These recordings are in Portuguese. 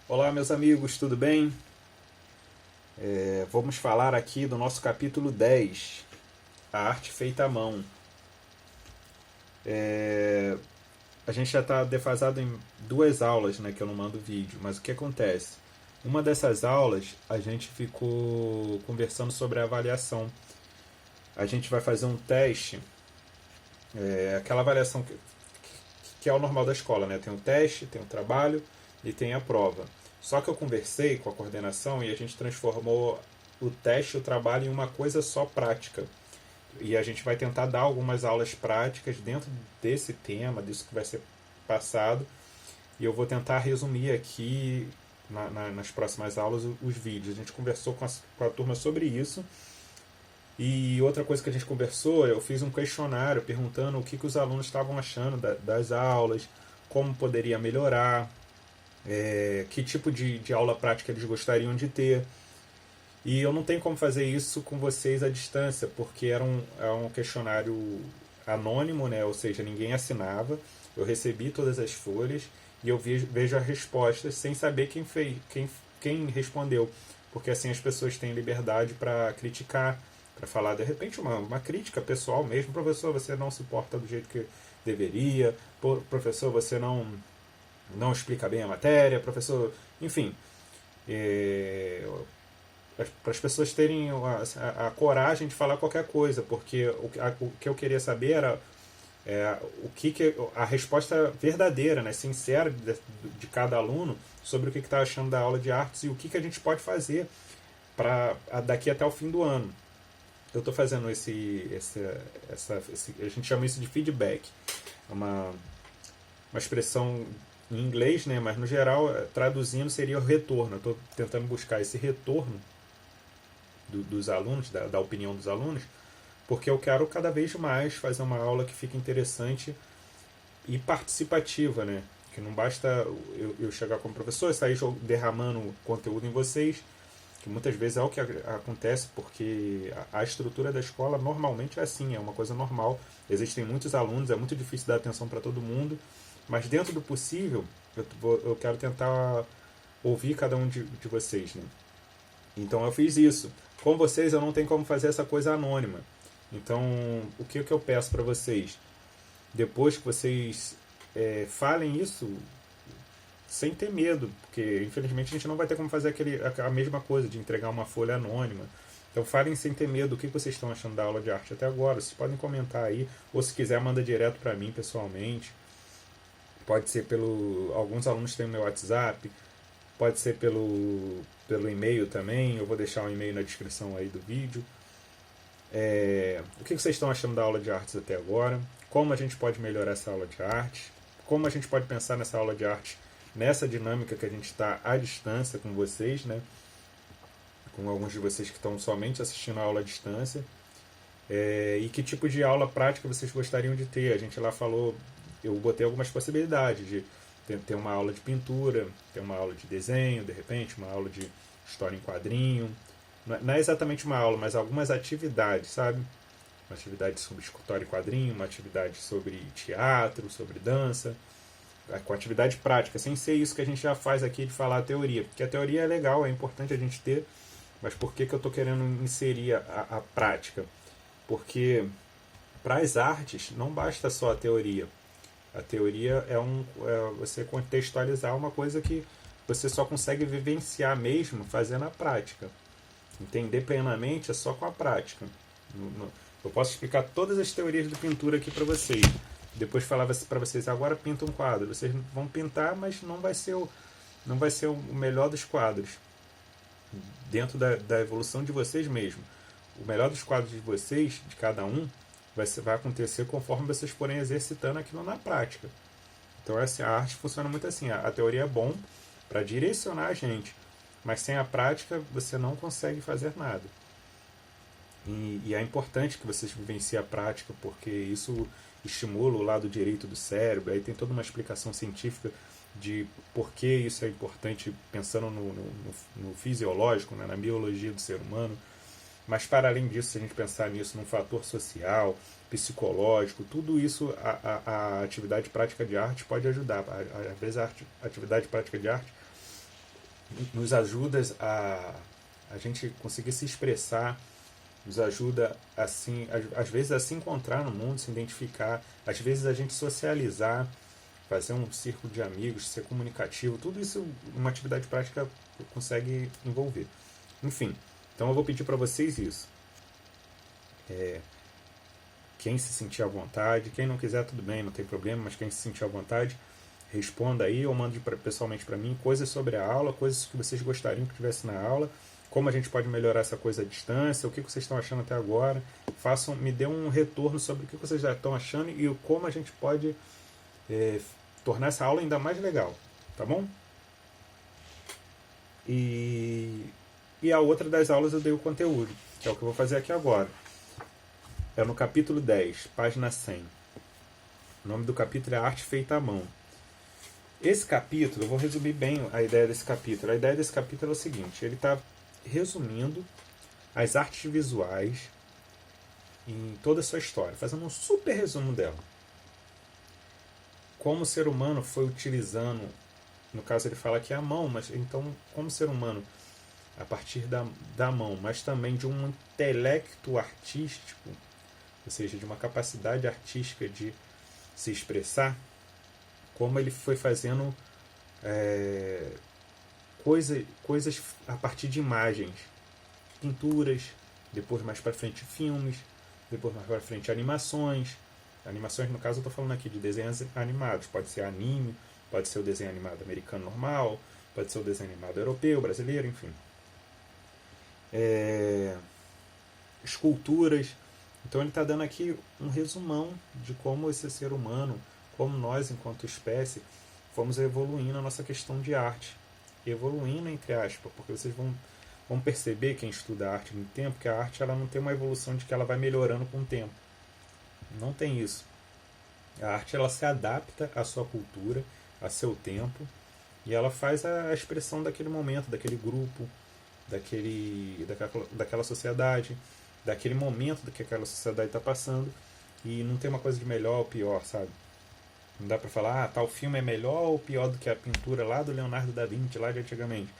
Olá, meus amigos, tudo bem? Vamos falar aqui do nosso capítulo 10, a arte feita à mão. A gente já está defasado em duas aulas, né, que eu não mando vídeo, mas o que acontece? Uma dessas aulas a gente ficou conversando sobre a avaliação. A gente vai fazer um teste, aquela avaliação que é o normal da escola, né? Tem o teste, tem o trabalho e tem a prova. Só que eu conversei com a coordenação e a gente transformou o teste e o trabalho em uma coisa só prática. E a gente vai tentar dar algumas aulas práticas dentro desse tema, disso que vai ser passado. E eu vou tentar resumir aqui nas próximas aulas os vídeos. A gente conversou com a turma sobre isso. E outra coisa que a gente conversou, eu fiz um questionário perguntando o que os alunos estavam achando das aulas, como poderia melhorar, que tipo de aula prática eles gostariam de ter. E eu não tenho como fazer isso com vocês à distância, porque é um questionário anônimo, né? Ou seja, ninguém assinava. Eu recebi todas as folhas e eu vejo as respostas sem saber quem respondeu. Porque assim as pessoas têm liberdade para criticar, para falar de repente uma crítica pessoal mesmo. Professor, você não se porta do jeito que deveria. Professor, você não explica bem a matéria. Professor, enfim. É, para as pessoas terem a coragem de falar qualquer coisa, porque o que eu queria saber era o que a resposta verdadeira, né, sincera de cada aluno sobre o que está achando da aula de artes e o que a gente pode fazer para daqui até o fim do ano. Eu estou fazendo a gente chama isso de feedback, uma, uma expressão em inglês, né, mas no geral, traduzindo, seria o retorno. Eu estou tentando buscar esse retorno dos alunos, da opinião dos alunos, porque eu quero cada vez mais fazer uma aula que fique interessante e participativa, né? Que não basta eu chegar como professor e sair derramando conteúdo em vocês, que muitas vezes é o que acontece, porque a estrutura da escola normalmente é assim, é uma coisa normal. Existem muitos alunos, é muito difícil dar atenção para todo mundo, mas dentro do possível, eu quero tentar ouvir cada um de vocês, né? Então eu fiz isso. Com vocês eu não tenho como fazer essa coisa anônima. Então o que eu peço para vocês? Depois que vocês falem isso sem ter medo, porque infelizmente a gente não vai ter como fazer a mesma coisa de entregar uma folha anônima. Então falem sem ter medo o que vocês estão achando da aula de arte até agora. Vocês podem comentar aí, ou se quiser manda direto para mim pessoalmente. Pode ser pelo... Alguns alunos têm o meu WhatsApp, pode ser pelo e-mail também. Eu vou deixar um e-mail na descrição aí do vídeo. O que vocês estão achando da aula de artes até agora? Como a gente pode melhorar essa aula de arte? Como a gente pode pensar nessa aula de arte nessa dinâmica que a gente está à distância com vocês, né? Com alguns de vocês que estão somente assistindo a aula à distância. E que tipo de aula prática vocês gostariam de ter? A gente lá falou, eu botei algumas possibilidades de ter uma aula de pintura, ter uma aula de desenho, de repente, uma aula de história em quadrinho. Não é exatamente uma aula, mas algumas atividades, sabe? Uma atividade sobre história em quadrinho, uma atividade sobre teatro, sobre dança, com atividade prática, sem ser isso que a gente já faz aqui de falar a teoria. Porque a teoria é legal, é importante a gente ter, mas por que eu estou querendo inserir a prática? Porque para as artes não basta só a teoria. A teoria é você contextualizar uma coisa que você só consegue vivenciar mesmo fazendo a prática. Entender plenamente é só com a prática. Eu posso explicar todas as teorias de pintura aqui para vocês. Depois falar para vocês, agora pinta um quadro. Vocês vão pintar, mas não vai ser o melhor dos quadros. Dentro da evolução de vocês mesmo. O melhor dos quadros de vocês, de cada um, vai acontecer conforme vocês forem exercitando aquilo na prática. Então a arte funciona muito assim. A teoria é bom para direcionar a gente, mas sem a prática você não consegue fazer nada. E é importante que vocês vivenciem a prática, porque isso estimula o lado direito do cérebro. Aí tem toda uma explicação científica de por que isso é importante, pensando no fisiológico, né, na biologia do ser humano. Mas para além disso, se a gente pensar nisso num fator social, psicológico, tudo isso a atividade prática de arte pode ajudar. Às vezes a atividade prática de arte nos ajuda a gente conseguir se expressar, nos ajuda assim, às vezes a se encontrar no mundo, se identificar, às vezes a gente socializar, fazer um círculo de amigos, ser comunicativo, tudo isso uma atividade prática consegue envolver. Enfim, então eu vou pedir para vocês isso. Quem se sentir à vontade, quem não quiser tudo bem, não tem problema, mas quem se sentir à vontade, responda aí ou mande pessoalmente para mim coisas sobre a aula, coisas que vocês gostariam que tivesse na aula, como a gente pode melhorar essa coisa à distância, o que vocês estão achando até agora. Me dê um retorno sobre o que vocês já estão achando e como a gente pode tornar essa aula ainda mais legal, tá bom? E a outra das aulas eu dei o conteúdo, que é o que eu vou fazer aqui agora. É no capítulo 10, página 100. O nome do capítulo é Arte Feita à Mão. Esse capítulo, eu vou resumir bem a ideia desse capítulo. A ideia desse capítulo é o seguinte, ele está resumindo as artes visuais em toda a sua história, fazendo um super resumo dela. Como o ser humano foi utilizando, no caso ele fala que é a mão, mas então como o ser humano, a partir da mão, mas também de um intelecto artístico, ou seja, de uma capacidade artística de se expressar, como ele foi fazendo coisas a partir de imagens, pinturas, depois mais para frente filmes, depois mais para frente animações. Animações, no caso, eu estou falando aqui de desenhos animados. Pode ser anime, pode ser o desenho animado americano normal, pode ser o desenho animado europeu, brasileiro, enfim. Esculturas. Então ele está dando aqui um resumão de como esse ser humano, como nós, enquanto espécie, fomos evoluindo a nossa questão de arte. Evoluindo, entre aspas, porque vocês vão perceber, quem estuda arte no tempo, que a arte ela não tem uma evolução de que ela vai melhorando com o tempo. Não tem isso. A arte ela se adapta à sua cultura, a seu tempo, e ela faz a expressão daquele momento, daquele grupo, daquela sociedade, daquele momento que aquela sociedade está passando, e não tem uma coisa de melhor ou pior, sabe? Não dá para falar, tal filme é melhor ou pior do que a pintura lá do Leonardo da Vinci, lá de antigamente.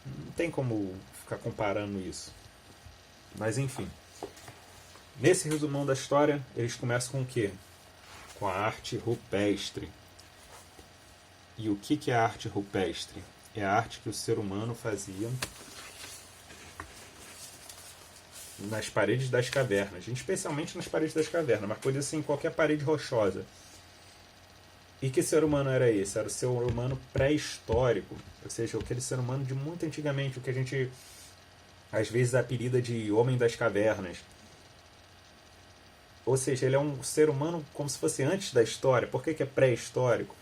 Não tem como ficar comparando isso. Mas enfim. Nesse resumão da história, eles começam com o quê? Com a arte rupestre. E o que é a arte rupestre? É a arte que o ser humano fazia nas paredes das cavernas, especialmente nas paredes das cavernas, mas podia ser em qualquer parede rochosa. E que ser humano era esse? Era o ser humano pré-histórico, ou seja, aquele ser humano de muito antigamente, o que a gente às vezes apelida de homem das cavernas. Ou seja, ele é um ser humano como se fosse antes da história. Por que é pré-histórico?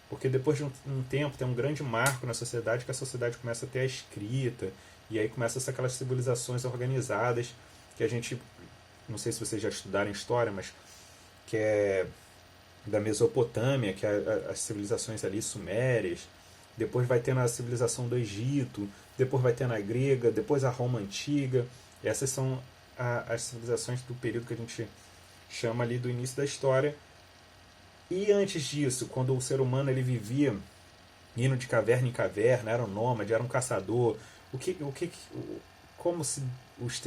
Porque depois de um tempo tem um grande marco na sociedade, que a sociedade começa a ter a escrita, e aí começam aquelas civilizações organizadas, que a gente, não sei se vocês já estudaram história, mas que é da Mesopotâmia, que é as civilizações ali sumérias, depois vai ter a civilização do Egito, depois vai ter a grega, depois a Roma antiga. Essas são as civilizações do período que a gente chama ali do início da história. E antes disso, quando o ser humano ele vivia indo de caverna em caverna, era um nômade, era um caçador, como se os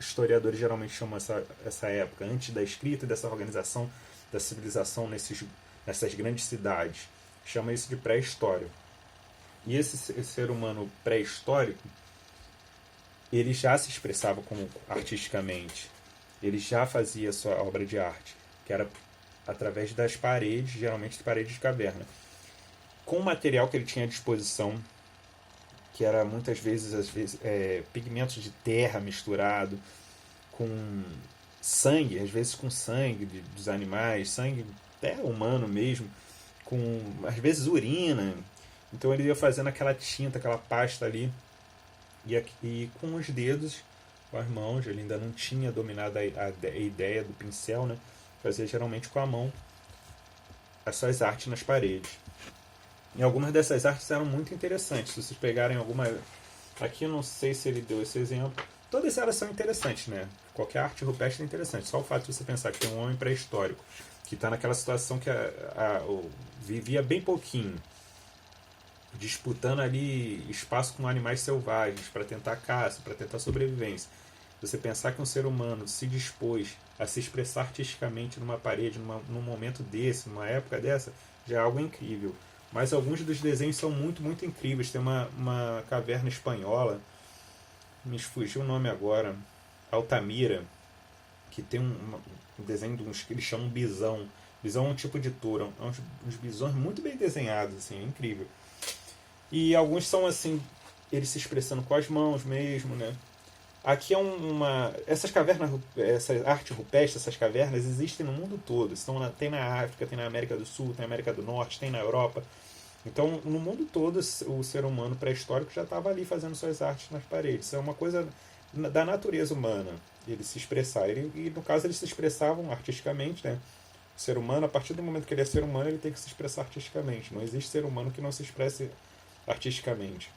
historiadores geralmente chamam essa época, antes da escrita e dessa organização da civilização nessas grandes cidades? Chama isso de pré-história. E esse ser humano pré-histórico, ele já se expressava como artisticamente, ele já fazia a sua obra de arte, que era através das paredes, geralmente de paredes de caverna, com o material que ele tinha à disposição, que era muitas vezes pigmentos de terra misturado com sangue, às vezes com sangue dos animais, sangue até humano mesmo, com às vezes urina. Então ele ia fazendo aquela tinta, aquela pasta ali, e com os dedos, com as mãos, ele ainda não tinha dominado a ideia do pincel, né? Fazia geralmente com a mão as suas artes nas paredes. E algumas dessas artes eram muito interessantes. Se vocês pegarem alguma... Aqui eu não sei se ele deu esse exemplo. Todas elas são interessantes, né? Qualquer arte rupestre é interessante. Só o fato de você pensar que tem um homem pré-histórico que está naquela situação que vivia bem pouquinho. disputando ali espaço com animais selvagens para tentar caça, para tentar sobrevivência. Você pensar que um ser humano se dispôs a se expressar artisticamente numa parede, num momento desse, numa época dessa, já é algo incrível. Mas alguns dos desenhos são muito, muito incríveis. Tem uma caverna espanhola, me fugiu o nome agora, Altamira, que tem um desenho de uns que eles chamam bisão. Bisão é um tipo de touro, uns bisões muito bem desenhados, assim, é incrível. E alguns são assim, eles se expressando com as mãos mesmo, né? Aqui é essas cavernas, essa arte rupestre, essas cavernas existem no mundo todo. Tem na África, tem na América do Sul, tem na América do Norte, tem na Europa. Então, no mundo todo, o ser humano pré-histórico já estava ali fazendo suas artes nas paredes. Isso é uma coisa da natureza humana, ele se expressar. E, no caso, eles se expressavam artisticamente, né? O ser humano, a partir do momento que ele é ser humano, ele tem que se expressar artisticamente. Não existe ser humano que não se expresse artisticamente.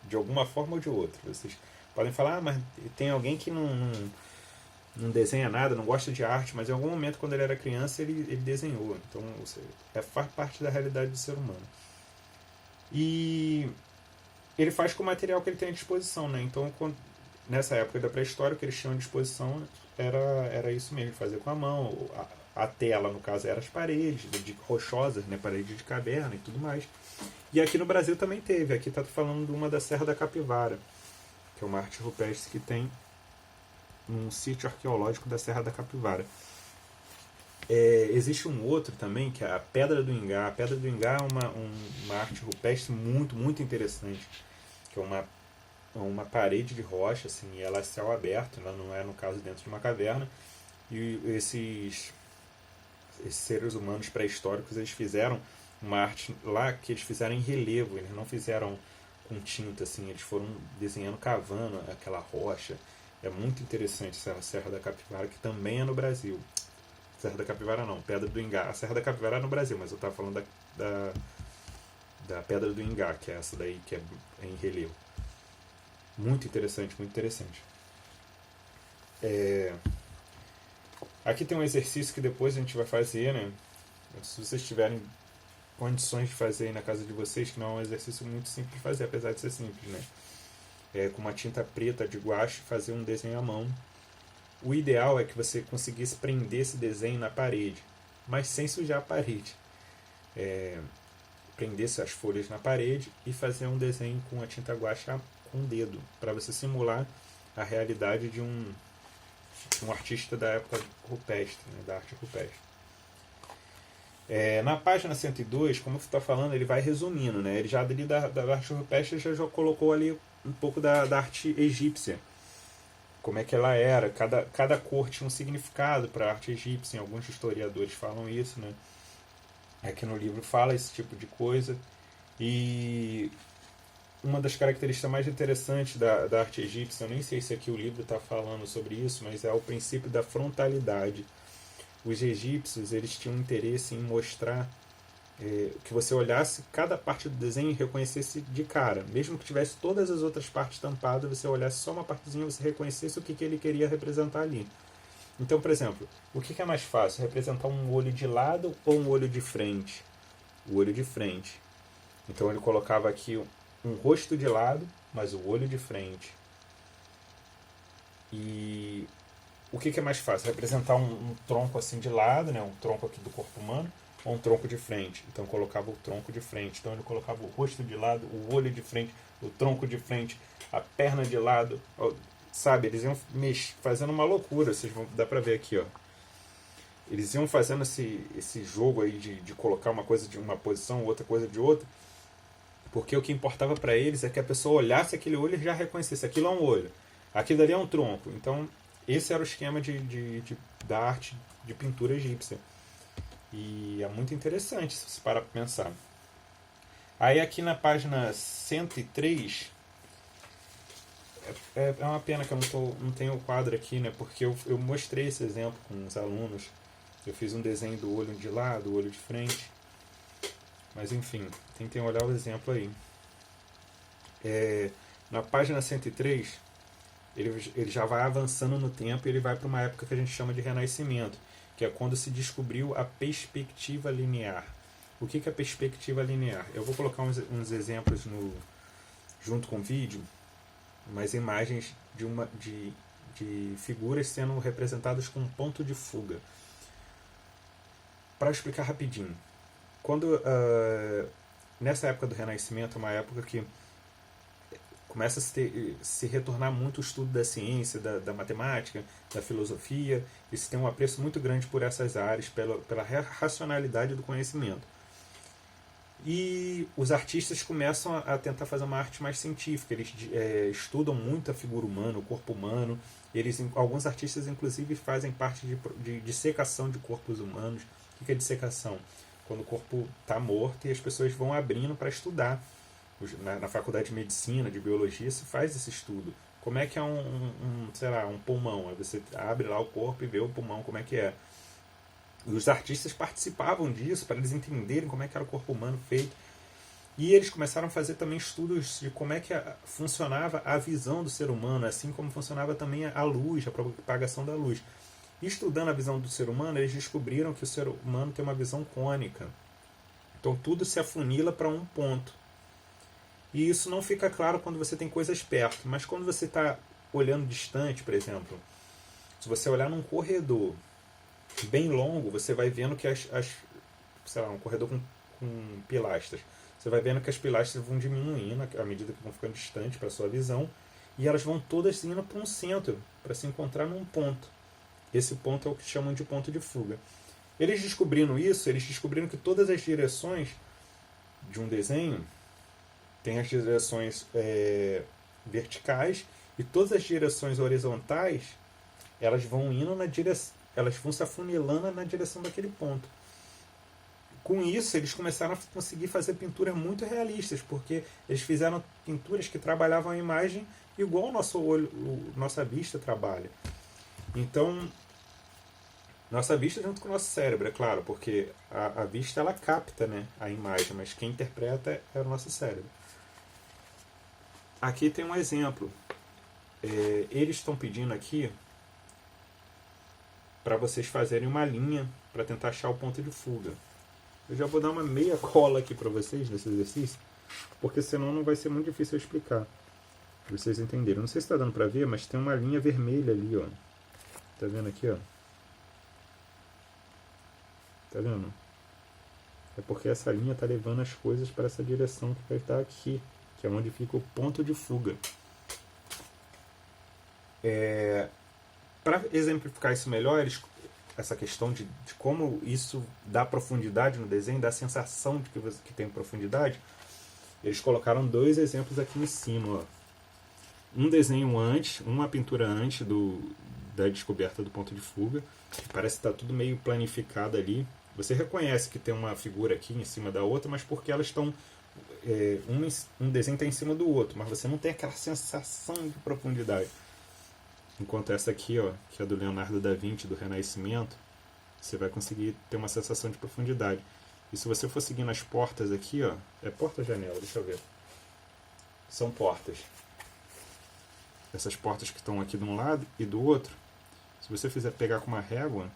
De alguma forma ou de outra. Vocês podem falar, mas tem alguém que não desenha nada, não gosta de arte, mas em algum momento, quando ele era criança, ele desenhou. Então, faz parte da realidade do ser humano. E ele faz com o material que ele tem à disposição, né? Então, nessa época da pré-história, o que eles tinham à disposição era isso mesmo, fazer com a mão. A tela, no caso, era as paredes rochosas, né? Paredes de caverna e tudo mais. E aqui no Brasil também teve. Aqui está falando de uma da Serra da Capivara, que é uma arte rupestre que tem num sítio arqueológico da Serra da Capivara. Existe um outro também, que é a Pedra do Ingá. A Pedra do Ingá é uma arte rupestre muito, muito interessante, que é uma parede de rocha, assim, e ela é céu aberto, ela não é, no caso, dentro de uma caverna, e esses seres humanos pré-históricos, eles fizeram uma arte lá que eles fizeram em relevo, eles não fizeram com tinta, assim, eles foram desenhando, cavando aquela rocha. É muito interessante essa Serra da Capivara, que também é no Brasil. Serra da Capivara não, Pedra do Ingá. A Serra da Capivara é no Brasil, mas eu estava falando da Pedra do Ingá, que é essa daí, que é em relevo. Muito interessante, muito interessante. Aqui tem um exercício que depois a gente vai fazer, né? Se vocês tiverem condições de fazer aí na casa de vocês, que não é um exercício muito simples de fazer, apesar de ser simples, né? Com uma tinta preta de guache, fazer um desenho à mão. O ideal é que você conseguisse prender esse desenho na parede, mas sem sujar a parede. Prendesse as folhas na parede e fazer um desenho com a tinta guache com o dedo, para você simular a realidade de um artista da época rupestre, né, da arte rupestre. Na página 102, como você está falando, ele vai resumindo, né? Ele já ali da arte rupestre já colocou ali um pouco da arte egípcia, como é que ela era, cada cor tinha um significado para a arte egípcia, alguns historiadores falam isso, né? Aqui no livro fala esse tipo de coisa, e uma das características mais interessantes da arte egípcia, eu nem sei se aqui o livro está falando sobre isso, mas é o princípio da frontalidade. Os egípcios, eles tinham interesse em mostrar que você olhasse cada parte do desenho e reconhecesse de cara. Mesmo que tivesse todas as outras partes tampadas, você olhasse só uma partezinha e você reconhecesse o que ele queria representar ali. Então, por exemplo, o que é mais fácil? Representar um olho de lado ou um olho de frente? O olho de frente. Então ele colocava aqui um rosto de lado, mas o olho de frente. E o que é mais fácil? Representar um tronco assim de lado, né? Um tronco aqui do corpo humano, ou um tronco de frente. Então colocava o tronco de frente. Então ele colocava o rosto de lado, o olho de frente, o tronco de frente, a perna de lado. Sabe, eles iam fazendo uma loucura. Vocês vão dar pra ver aqui, ó. Eles iam fazendo esse jogo aí de colocar uma coisa de uma posição, outra coisa de outra. Porque o que importava para eles é que a pessoa olhasse aquele olho e já reconhecesse. Aquilo é um olho, aquilo ali é um tronco. Então, esse era o esquema da arte de pintura egípcia. E é muito interessante se você parar para pensar. Aí aqui na página 103, é uma pena que eu não tenho o quadro aqui, né? Porque eu mostrei esse exemplo com os alunos. Eu fiz um desenho do olho de lado, do olho de frente. Mas enfim, tentem olhar o exemplo aí. Na página 103, ele já vai avançando no tempo e ele vai para uma época que a gente chama de Renascimento, que é quando se descobriu a perspectiva linear. O que é a perspectiva linear? Eu vou colocar uns exemplos junto com o vídeo, umas imagens de figuras sendo representadas com um ponto de fuga. Para explicar rapidinho, nessa época do Renascimento, é uma época que começa a se retornar muito o estudo da ciência, da matemática, da filosofia, e se tem um apreço muito grande por essas áreas, pela racionalidade do conhecimento. E os artistas começam a tentar fazer uma arte mais científica, eles estudam muito a figura humana, o corpo humano, alguns artistas inclusive fazem parte de dissecação de corpos humanos. O que é dissecação? Quando o corpo está morto e as pessoas vão abrindo para estudar. Na faculdade de medicina, de biologia, se faz esse estudo. Como é que é um pulmão? Aí você abre lá o corpo e vê o pulmão, como é que é. E os artistas participavam disso para eles entenderem como é que era o corpo humano feito. E eles começaram a fazer também estudos de como é que funcionava a visão do ser humano, assim como funcionava também a luz, a propagação da luz. E estudando a visão do ser humano, eles descobriram que o ser humano tem uma visão cônica. Então tudo se afunila para um ponto. E isso não fica claro quando você tem coisas perto, mas quando você está olhando distante, por exemplo, se você olhar num corredor bem longo, você vai vendo que um corredor com pilastras, você vai vendo que as pilastras vão diminuindo à medida que vão ficando distantes para a sua visão, e elas vão todas indo para um centro, para se encontrar num ponto. Esse ponto é o que chamam de ponto de fuga. Eles descobriram isso, eles descobriram que todas as direções de um desenho tem as direções verticais e todas as direções horizontais elas vão indo elas vão se afunilando na direção daquele ponto. Com isso, eles começaram a conseguir fazer pinturas muito realistas, porque eles fizeram pinturas que trabalhavam a imagem igual o nosso olho, nossa vista trabalha. Então, nossa vista junto com o nosso cérebro, é claro, porque a vista ela capta, né, a imagem, mas quem interpreta é o nosso cérebro. Aqui tem um exemplo. Eles estão pedindo aqui para vocês fazerem uma linha para tentar achar o ponto de fuga. Eu já vou dar uma meia cola aqui para vocês nesse exercício, porque senão não vai ser muito difícil eu explicar, para vocês entenderem. Não sei se está dando para ver, mas tem uma linha vermelha ali, ó. Tá vendo aqui, ó? Tá vendo? É porque essa linha está levando as coisas para essa direção que vai estar aqui, que é onde fica o ponto de fuga. Para exemplificar isso melhor, essa questão de como isso dá profundidade no desenho, dá a sensação de que tem profundidade, eles colocaram dois exemplos aqui em cima. Ó. Um desenho antes, uma pintura antes da descoberta do ponto de fuga, que parece que está tudo meio planificado ali. Você reconhece que tem uma figura aqui em cima da outra, mas porque elas estão... um desenho está em cima do outro, mas você não tem aquela sensação de profundidade. Enquanto essa aqui, ó, que é do Leonardo da Vinci, do Renascimento, você vai conseguir ter uma sensação de profundidade. E se você for seguindo as portas aqui, ó, é porta ou janela? Deixa eu ver. São portas. Essas portas que estão aqui de um lado e do outro, se você pegar com uma régua,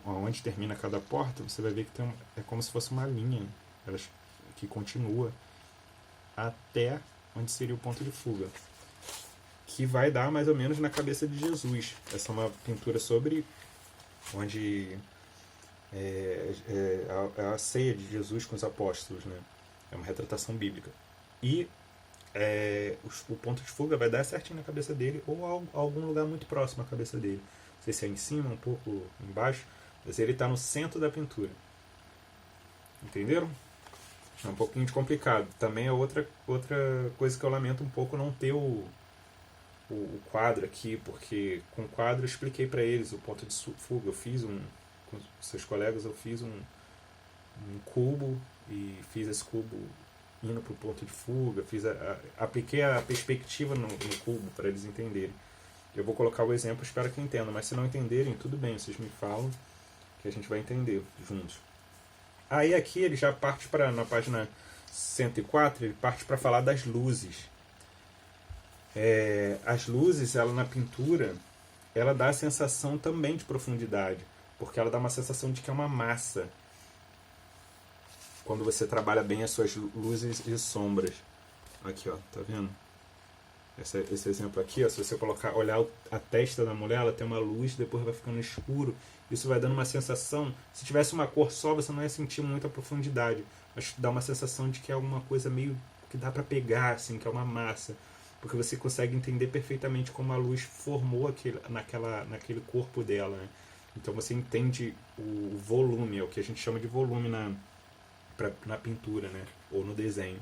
onde termina cada porta, você vai ver que é como se fosse uma linha que continua até onde seria o ponto de fuga, que vai dar mais ou menos na cabeça de Jesus. Essa é uma pintura sobre onde a ceia de Jesus com os apóstolos, né? É uma retratação bíblica. E o ponto de fuga vai dar certinho na cabeça dele ou a algum lugar muito próximo à cabeça dele. Não sei se é em cima, um pouco embaixo, mas ele está no centro da pintura. Entenderam? É um pouquinho complicado. Também é outra coisa que eu lamento um pouco não ter o quadro aqui, porque com o quadro eu expliquei para eles o ponto de fuga. Eu fiz com seus colegas, eu fiz um cubo e fiz esse cubo indo para o ponto de fuga, apliquei a perspectiva no cubo para eles entenderem. Eu vou colocar o exemplo, espero que entendam, mas se não entenderem, tudo bem, vocês me falam que a gente vai entender juntos. Aí aqui ele já parte na página 104, ele parte para falar das luzes. As luzes, ela na pintura, ela dá a sensação também de profundidade, porque ela dá uma sensação de que é uma massa. quando você trabalha bem as suas luzes e sombras. Aqui, ó, tá vendo? Esse exemplo aqui, ó, se você olhar a testa da mulher, ela tem uma luz, depois vai ficando escuro. Isso vai dando uma sensação, se tivesse uma cor só, você não ia sentir muita profundidade, mas dá uma sensação de que é alguma coisa meio que dá pra pegar, assim, que é uma massa, porque você consegue entender perfeitamente como a luz formou naquele corpo dela, né? Então você entende o volume, é o que a gente chama de volume na pintura, né? Ou no desenho.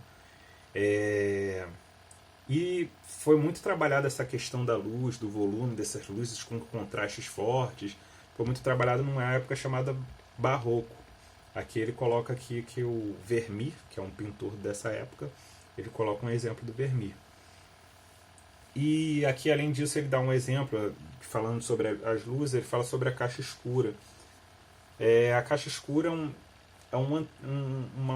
E foi muito trabalhada essa questão da luz, do volume, dessas luzes com contrastes fortes. Foi muito trabalhado numa época chamada Barroco. Aqui ele coloca aqui que o Vermeer, que é um pintor dessa época, ele coloca um exemplo do Vermeer. E aqui, além disso, ele dá um exemplo, falando sobre as luzes, ele fala sobre a caixa escura. A caixa escura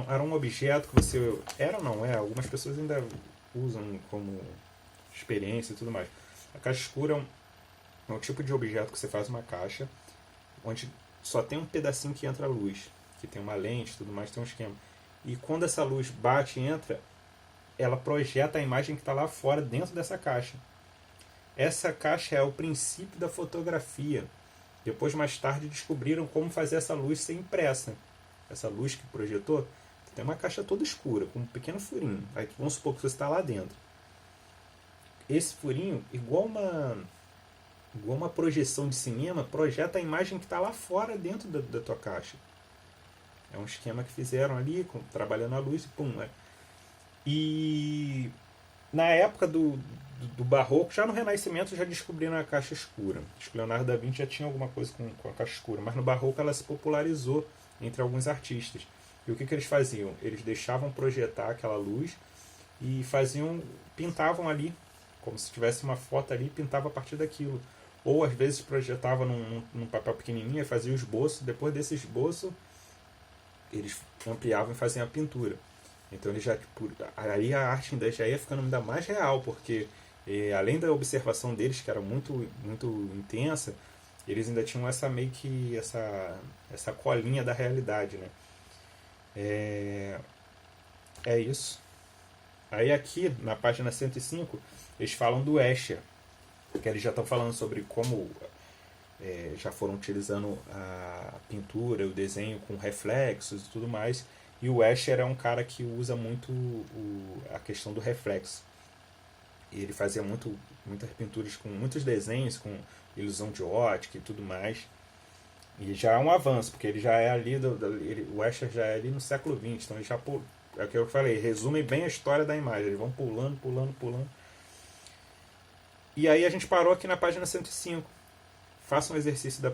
era um objeto que você... Era ou não é? Algumas pessoas ainda usam como experiência e tudo mais. A caixa escura é um tipo de objeto que você faz uma caixa onde só tem um pedacinho que entra a luz, que tem uma lente e tudo mais, tem um esquema. E quando essa luz bate e entra, ela projeta a imagem que está lá fora dentro dessa caixa. Essa caixa é o princípio da fotografia. Depois, mais tarde, descobriram como fazer essa luz ser impressa. Essa luz que projetou tem uma caixa toda escura, com um pequeno furinho. Aí, vamos supor que você está lá dentro. Esse furinho, igual uma projeção de cinema, projeta a imagem que está lá fora dentro da tua caixa. É um esquema que fizeram ali, trabalhando a luz e pum. E na época do Barroco, já no Renascimento, já descobriram a caixa escura. Acho que Leonardo da Vinci já tinha alguma coisa com a caixa escura, mas no Barroco ela se popularizou entre alguns artistas. E o que eles faziam? Eles deixavam projetar aquela luz e pintavam ali, como se tivesse uma foto ali, pintavam a partir daquilo. Ou às vezes projetavam num papel pequenininho e faziam o esboço. Depois desse esboço, eles ampliavam e faziam a pintura. Então aí a arte ainda já ia ficando ainda mais real, porque além da observação deles, que era muito, muito intensa, eles ainda tinham essa colinha da realidade, né? É isso. Aí aqui, na página 105, eles falam do Escher, que eles já estão falando sobre como já foram utilizando a pintura, o desenho com reflexos e tudo mais. E o Escher é um cara que usa muito a questão do reflexo. E ele fazia muitas pinturas com muitos desenhos, com ilusão de ótica e tudo mais. E já é um avanço, porque ele já é ali, o Escher já é ali no século XX. Então ele já, é o que eu falei, resume bem a história da imagem. Eles vão pulando. E aí a gente parou aqui na página 105. Faça um exercício da